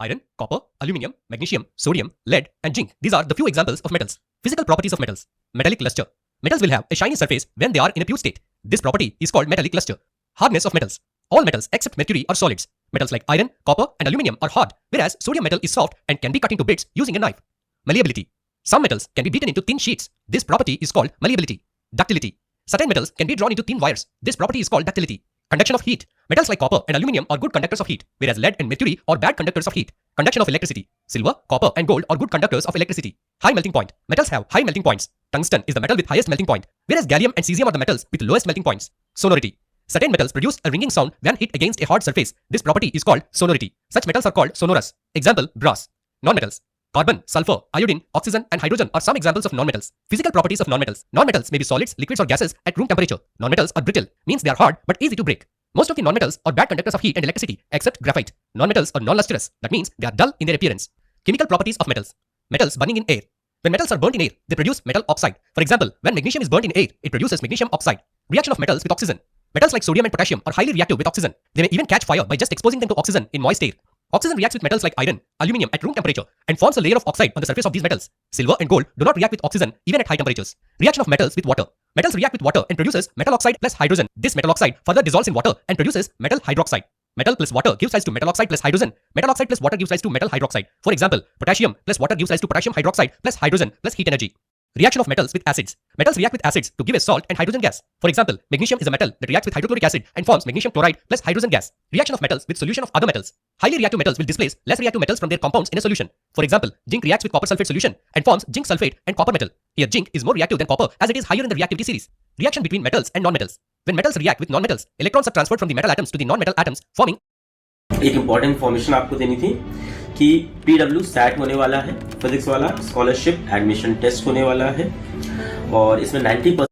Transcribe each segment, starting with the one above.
Iron, copper, aluminium, magnesium, sodium, lead, and zinc. These are the few examples of metals. Physical properties of metals. Metallic luster. Metals will have a shiny surface when they are in a pure state. This property is called metallic luster. Hardness of metals. All metals except mercury are solids. Metals like iron, copper, and aluminium are hard, whereas sodium metal is soft and can be cut into bits using a knife. Malleability. Some metals can be beaten into thin sheets. This property is called malleability. Ductility. Certain metals can be drawn into thin wires. This property is called ductility. Conduction of heat. Metals like copper and aluminium are good conductors of heat, whereas lead and mercury are bad conductors of heat. Conduction of electricity. Silver, copper, and gold are good conductors of electricity. High melting point. Metals have high melting points. Tungsten is the metal with highest melting point, whereas gallium and cesium are the metals with lowest melting points. Sonority. Certain metals produce a ringing sound when hit against a hard surface. This property is called sonority. Such metals are called sonorous. Example, brass. Nonmetals. Carbon, sulfur, iodine, oxygen, and hydrogen are some examples of nonmetals. Physical properties of nonmetals. Nonmetals may be solids, liquids, or gases at room temperature. Nonmetals are brittle, means they are hard but easy to break. Most of the nonmetals are bad conductors of heat and electricity, except graphite. Nonmetals are non-lustrous, that means they are dull in their appearance. Chemical properties of metals. Metals burning in air. When metals are burnt in air, they produce metal oxide. For example, when magnesium is burnt in air, it produces magnesium oxide. Reaction of metals with oxygen. Metals like sodium and potassium are highly reactive with oxygen. They may even catch fire by just exposing them to oxygen in moist air. Oxygen reacts with metals like iron, aluminium at room temperature and forms a layer of oxide on the surface of these metals. Silver and gold do not react with oxygen even at high temperatures. Reaction of metals with water. Metals react with water and produces metal oxide plus hydrogen. This metal oxide further dissolves in water and produces metal hydroxide. Metal plus water gives rise to metal oxide plus hydrogen. Metal oxide plus water gives rise to metal hydroxide. For example, potassium plus water gives rise to potassium hydroxide plus hydrogen plus heat energy. Reaction of metals with acids. Metals react with acids to give a salt and hydrogen gas. For example, magnesium is a metal that reacts with hydrochloric acid and forms magnesium chloride plus hydrogen gas. Reaction of metals with solution of other metals. Highly reactive metals will displace less reactive metals from their compounds in a solution. For example, zinc reacts with copper sulfate solution and forms zinc sulfate and copper metal. Here zinc is more reactive than copper as it is higher in the reactivity series. Reaction between metals and non-metals. When metals react with non-metals, electrons are transferred from the metal atoms to the non-metal atoms, forming. एक important information आपको देनी थी कि PW SAT होने वाला है, physics वाला scholarship admission test होने वाला है और इसमें 90%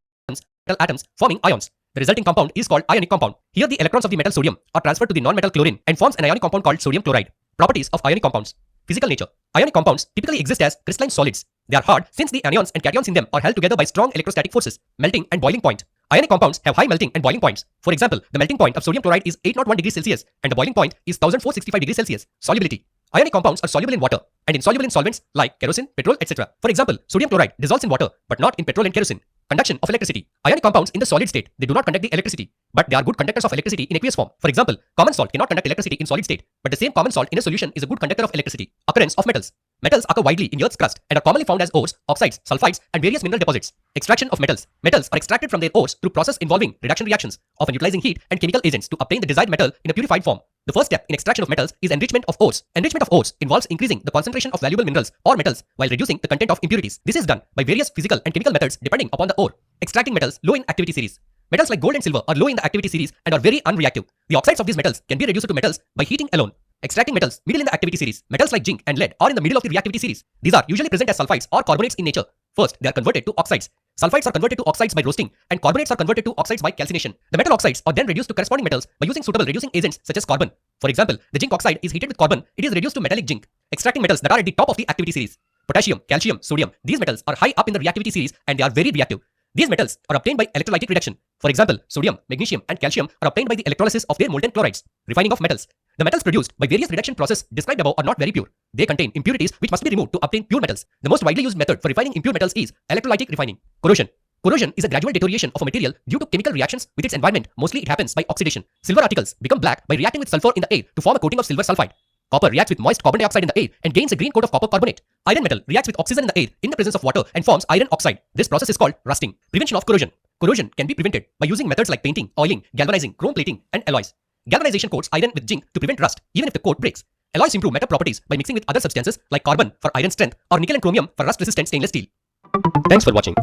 metal atoms forming ions. The resulting compound is called ionic compound. Here the electrons of the metal sodium are transferred to the non-metal chlorine and forms an ionic compound called sodium chloride. Properties of ionic compounds. Physical nature. Ionic compounds typically exist as crystalline solids. They are hard since the anions and cations in them are held together by strong electrostatic forces. Melting and boiling point. Ionic compounds have high melting and boiling points. For example, the melting point of sodium chloride is 801 degrees Celsius and the boiling point is 1465 degrees Celsius. Solubility. Ionic compounds are soluble in water and insoluble in solvents like kerosene, petrol, etc. For example, sodium chloride dissolves in water but not in petrol and kerosene. Conduction of electricity. Ionic compounds in the solid state, they do not conduct the electricity, but they are good conductors of electricity in aqueous form. For example, common salt cannot conduct electricity in solid state, but the same common salt in a solution is a good conductor of electricity. Occurrence of metals. Metals occur widely in Earth's crust and are commonly found as ores, oxides, sulfides, and various mineral deposits. Extraction of metals. Metals are extracted from their ores through process involving reduction reactions, often utilizing heat and chemical agents to obtain the desired metal in a purified form. The first step in extraction of metals is enrichment of ores. Enrichment of ores involves increasing the concentration of valuable minerals or metals while reducing the content of impurities. This is done by various physical and chemical methods depending upon the ore. Extracting metals low in activity series. Metals like gold and silver are low in the activity series and are very unreactive. The oxides of these metals can be reduced to metals by heating alone. Extracting metals middle in the activity series. Metals like zinc and lead are in the middle of the reactivity series. These are usually present as sulfides or carbonates in nature. First, they are converted to oxides. Sulfides are converted to oxides by roasting and carbonates are converted to oxides by calcination. The metal oxides are then reduced to corresponding metals by using suitable reducing agents such as carbon. For example, the zinc oxide is heated with carbon. It is reduced to metallic zinc. Extracting metals that are at the top of the activity series. Potassium, calcium, sodium. These metals are high up in the reactivity series and they are very reactive. These metals are obtained by electrolytic reduction. For example, sodium, magnesium, and calcium are obtained by the electrolysis of their molten chlorides. Refining of metals. The metals produced by various reduction processes described above are not very pure. They contain impurities which must be removed to obtain pure metals. The most widely used method for refining impure metals is electrolytic refining. Corrosion. Corrosion is a gradual deterioration of a material due to chemical reactions with its environment. Mostly it happens by oxidation. Silver articles become black by reacting with sulfur in the air to form a coating of silver sulfide. Copper reacts with moist carbon dioxide in the air and gains a green coat of copper carbonate. Iron metal reacts with oxygen in the air in the presence of water and forms iron oxide. This process is called rusting. Prevention of corrosion. Corrosion can be prevented by using methods like painting, oiling, galvanizing, chrome plating, and alloys. Galvanization coats iron with zinc to prevent rust, even if the coat breaks. Alloys improve metal properties by mixing with other substances like carbon for iron strength or nickel and chromium for rust-resistant stainless steel. Thanks for watching.